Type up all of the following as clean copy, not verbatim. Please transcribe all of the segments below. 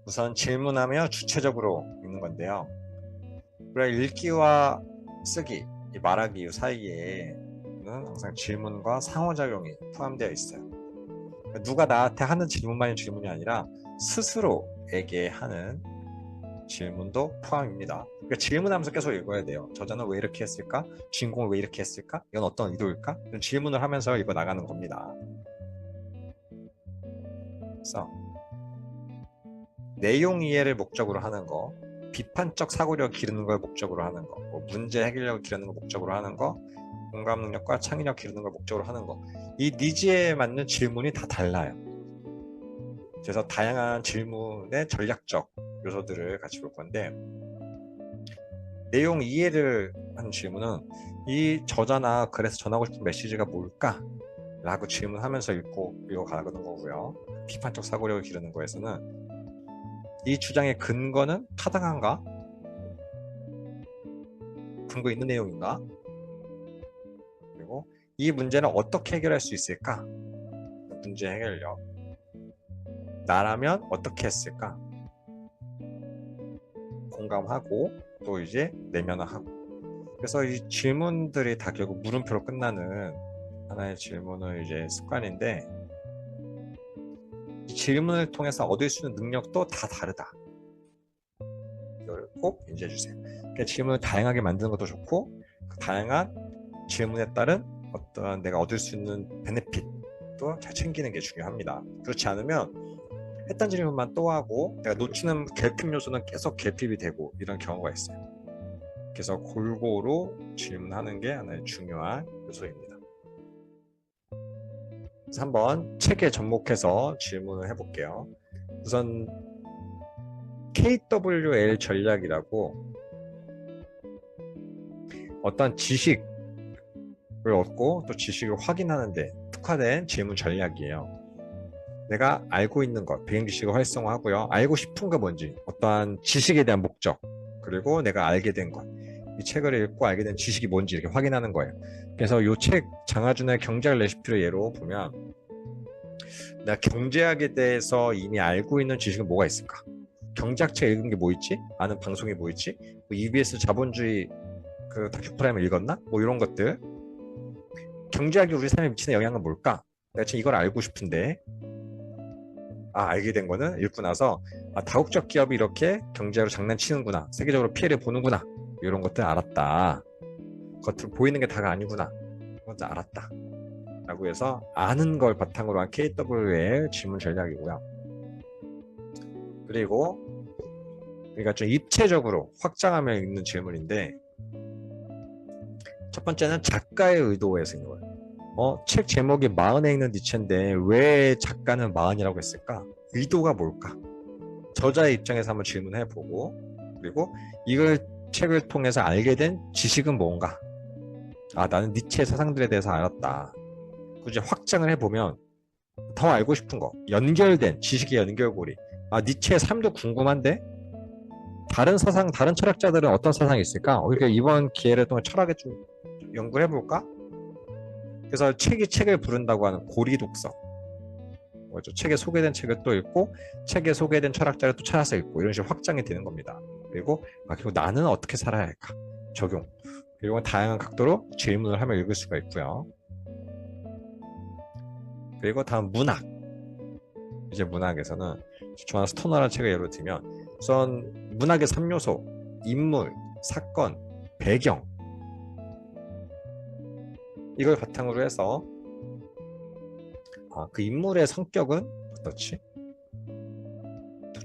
우선 질문하며 주체적으로 읽는 건데요. 우리가 읽기와 쓰기, 이 말하기 이 사이에는 항상 질문과 상호작용이 포함되어 있어요. 누가 나한테 하는 질문만이 질문이 아니라 스스로에게 하는 질문도 포함입니다. 그러니까 질문하면서 계속 읽어야 돼요. 저자는 왜 이렇게 했을까? 주인공은 왜 이렇게 했을까? 이건 어떤 의도일까? 이런 질문을 하면서 읽어 나가는 겁니다. 그래서 내용 이해를 목적으로 하는 거, 비판적 사고력을 기르는 걸 목적으로 하는 거, 뭐 문제 해결력을 기르는 걸 목적으로 하는 거, 공감 능력과 창의력 기르는 걸 목적으로 하는 거. 이 니즈에 맞는 질문이 다 달라요. 그래서 다양한 질문의 전략적 요소들을 같이 볼 건데, 내용 이해를 하는 질문은 이 저자나 글에서 전하고 싶은 메시지가 뭘까? 라고 질문하면서 읽고 가는 거고요. 비판적 사고력을 기르는 거에서는 이 주장의 근거는 타당한가? 근거 있는 내용인가? 그리고 이 문제는 어떻게 해결할 수 있을까? 문제 해결력. 나라면 어떻게 했을까? 공감하고 또 이제 내면을 하고. 그래서 이 질문들이 다 결국 물음표로 끝나는 하나의 질문의 이제 습관인데, 이 질문을 통해서 얻을 수 있는 능력도 다 다르다. 이걸 꼭 인지해 주세요. 그러니까 질문을 다양하게 만드는 것도 좋고, 그 다양한 질문에 따른 어떤 내가 얻을 수 있는 베네핏도 잘 챙기는 게 중요합니다. 그렇지 않으면 했던 질문만 또 하고 내가 놓치는 결핍 요소는 계속 결핍이 되고 이런 경우가 있어요. 그래서 골고루 질문하는 게 하나의 중요한 요소입니다. 그래서 한번 책에 접목해서 질문을 해볼게요. 우선 KWL 전략이라고 어떤 지식을 얻고 또 지식을 확인하는 데 특화된 질문 전략이에요. 내가 알고 있는 것, 배경 지식을 활성화하고요. 알고 싶은 거 뭔지, 어떠한 지식에 대한 목적, 그리고 내가 알게 된 것, 이 책을 읽고 알게 된 지식이 뭔지 이렇게 확인하는 거예요. 그래서 이 책 장하준의 경제학 레시피를 예로 보면, 내가 경제학에 대해서 이미 알고 있는 지식은 뭐가 있을까? 경제학 책 읽은 게 뭐 있지? 아는 방송이 뭐 있지? 뭐 EBS 자본주의 그 다큐프라임을 읽었나? 뭐 이런 것들. 경제학이 우리 삶에 미치는 영향은 뭘까? 내가 지금 이걸 알고 싶은데, 알게 된 거는 읽고 나서 다국적 기업이 이렇게 경제로 장난치는구나, 세계적으로 피해를 보는구나, 이런 것들 알았다. 겉으로 보이는 게 다가 아니구나, 그것도 알았다 라고 해서 아는 걸 바탕으로 한 KW의 질문 전략이고요. 그리고 그러니까 좀 입체적으로 확장하며 읽는 질문인데, 첫 번째는 작가의 의도에서 있는 거예요. 책 제목이 마흔에 읽는 니체인데 왜 작가는 마흔이라고 했을까? 의도가 뭘까? 저자의 입장에서 한번 질문해보고, 그리고 이걸 책을 통해서 알게 된 지식은 뭔가? 나는 니체의 사상들에 대해서 알았다. 굳이 확장을 해보면 더 알고 싶은 거, 연결된 지식의 연결고리. 니체의 삶도 궁금한데 다른 사상, 다른 철학자들은 어떤 사상이 있을까? 그러니까 이번 기회를 통해 철학에 좀 연구를 해볼까? 그래서 책이 책을 부른다고 하는 고리 독서. 뭐죠? 책에 소개된 책을 또 읽고, 책에 소개된 철학자를 또 찾아서 읽고, 이런 식으로 확장이 되는 겁니다. 그리고 그리고 나는 어떻게 살아야 할까? 적용. 그리고 다양한 각도로 질문을 하며 읽을 수가 있고요. 그리고 다음 문학. 이제 문학에서는 좋아하는 스토너라는 책을 예로 들면, 우선 문학의 3요소, 인물, 사건, 배경, 이걸 바탕으로 해서 그 인물의 성격은 어떻지?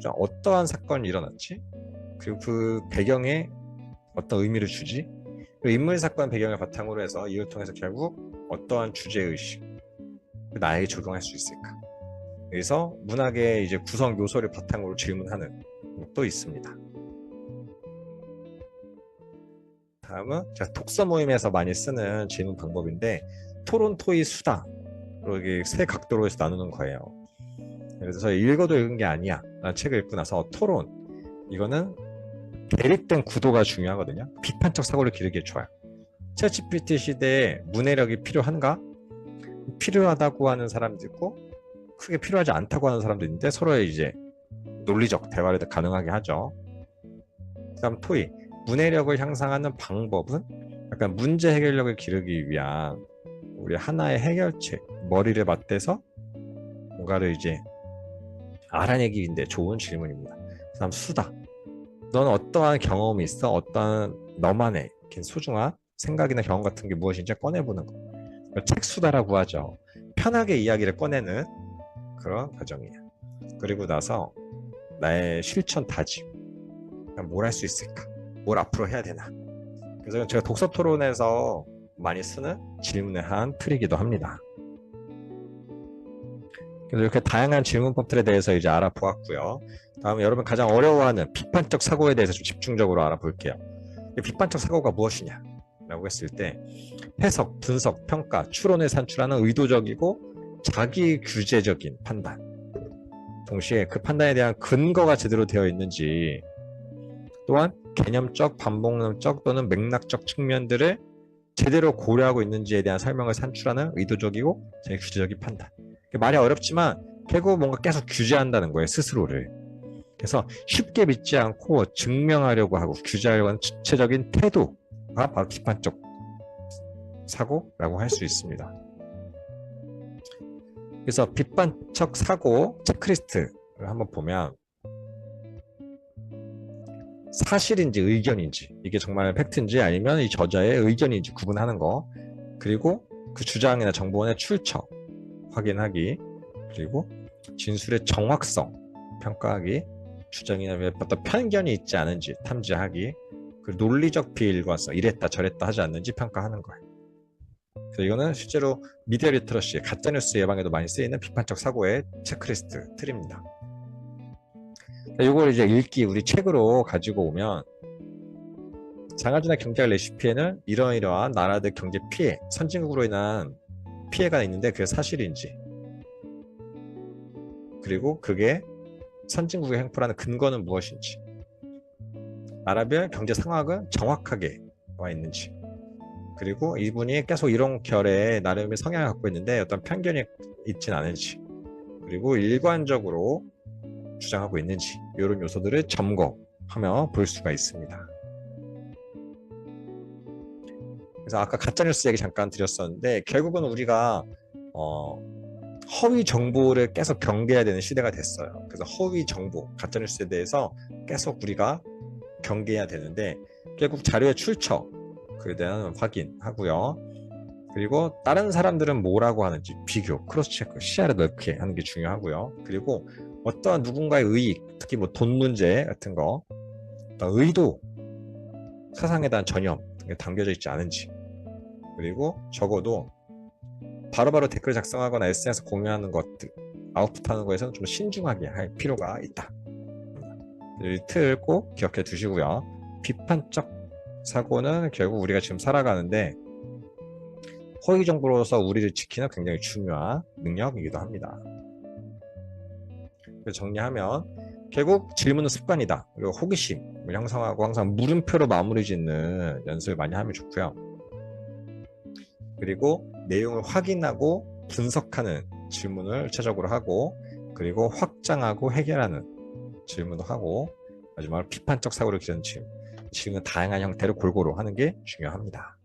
어떠한 사건이 일어났지? 그리고 그 배경에 어떤 의미를 주지? 그리고 인물, 사건, 배경을 바탕으로 해서 이를 통해서 결국 어떠한 주제의식, 나에게 적용할 수 있을까? 그래서 문학의 이제 구성 요소를 바탕으로 질문하는 것도 있습니다. 다음은 제가 독서 모임에서 많이 쓰는 질문 방법인데, 토론, 토의, 수다, 이렇게 세 각도로 해서 나누는 거예요. 그래서 읽어도 읽은 게 아니야, 라는 책을 읽고 나서 토론, 이거는 대립된 구도가 중요하거든요. 비판적 사고를 기르기에 좋아요. 챗GPT 시대에 문해력이 필요한가? 필요하다고 하는 사람도 있고 크게 필요하지 않다고 하는 사람도 있는데, 서로의 이제 논리적 대화를 가능하게 하죠. 그다음 토익, 문해력을 향상하는 방법은 약간 문제 해결력을 기르기 위한 우리 하나의 해결책, 머리를 맞대서 뭔가를 이제 알아내기인데 좋은 질문입니다. 그다음 수다, 넌 어떠한 경험이 있어? 어떠한 너만의 소중한 생각이나 경험 같은 게 무엇인지 꺼내보는 거. 책 수다라고 하죠. 편하게 이야기를 꺼내는 그런 과정이에요. 그리고 나서 나의 실천 다짐, 뭘 할 수 있을까? 뭘 앞으로 해야 되나? 그래서 제가 독서 토론에서 많이 쓰는 질문의 한 틀이기도 합니다. 그래서 이렇게 다양한 질문법들에 대해서 이제 알아보았고요. 다음에 여러분 가장 어려워하는 비판적 사고에 대해서 좀 집중적으로 알아볼게요. 비판적 사고가 무엇이냐? 라고 했을 때 해석, 분석, 평가, 추론을 산출하는 의도적이고 자기 규제적인 판단. 동시에 그 판단에 대한 근거가 제대로 되어 있는지, 또한 개념적, 반복론적 또는 맥락적 측면들을 제대로 고려하고 있는지에 대한 설명을 산출하는 의도적이고 자기 규제적인 판단. 말이 어렵지만 결국 뭔가 계속 규제한다는 거예요, 스스로를. 그래서 쉽게 믿지 않고 증명하려고 하고 규제하려고 하는 주체적인 태도가 바로 비판적 사고라고 할 수 있습니다. 그래서 비판적 사고 체크리스트를 한번 보면 사실인지 의견인지, 이게 정말 팩트인지 아니면 이 저자의 의견인지 구분하는 거, 그리고 그 주장이나 정보원의 출처 확인하기, 그리고 진술의 정확성 평가하기, 주장이나 어떤 편견이 있지 않은지 탐지하기, 그리고 논리적 비일관성, 이랬다 저랬다 하지 않는지 평가하는 거예요. 그래서 이거는 실제로 미디어 리터러시, 가짜뉴스 예방에도 많이 쓰이는 비판적 사고의 체크리스트 틀입니다. 이걸 이제 읽기 우리 책으로 가지고 오면 장아찌나 경제학 레시피에는 이러이러한 나라들 경제 피해, 선진국으로 인한 피해가 있는데 그게 사실인지, 그리고 그게 선진국의 횡포라는 근거는 무엇인지, 나라별 경제 상황은 정확하게 와 있는지, 그리고 이분이 계속 이런 결의 나름의 성향을 갖고 있는데 어떤 편견이 있진 않은지, 그리고 일관적으로 주장하고 있는지, 이런 요소들을 점검하며 볼 수가 있습니다. 그래서 아까 가짜뉴스 얘기 잠깐 드렸었는데 결국은 우리가 허위 정보를 계속 경계해야 되는 시대가 됐어요. 그래서 허위 정보, 가짜뉴스에 대해서 계속 우리가 경계해야 되는데 결국 자료의 출처, 그에 대한 확인하고요. 그리고 다른 사람들은 뭐라고 하는지 비교, 크로스 체크, 시야를 넓게 하는 게 중요하고요. 그리고 어떠한 누군가의 의익, 특히 뭐 돈 문제 같은 거, 의도, 사상에 대한 전념 등이 담겨져 있지 않은지, 그리고 적어도 바로바로 댓글 작성하거나 SNS 공유하는 것들, 아웃풋하는 거에서는 좀 신중하게 할 필요가 있다. 이 틀 꼭 기억해 두시고요. 비판적 사고는 결국 우리가 지금 살아가는데 허위 정보로서 우리를 지키는 굉장히 중요한 능력이기도 합니다. 그래서 정리하면 결국 질문은 습관이다. 그리고 호기심을 형성하고 항상 물음표로 마무리 짓는 연습을 많이 하면 좋고요. 그리고 내용을 확인하고 분석하는 질문을 최적으로 하고, 그리고 확장하고 해결하는 질문도 하고, 마지막으로 비판적 사고를 기르는 질문, 다양한 형태로 골고루 하는 게 중요합니다.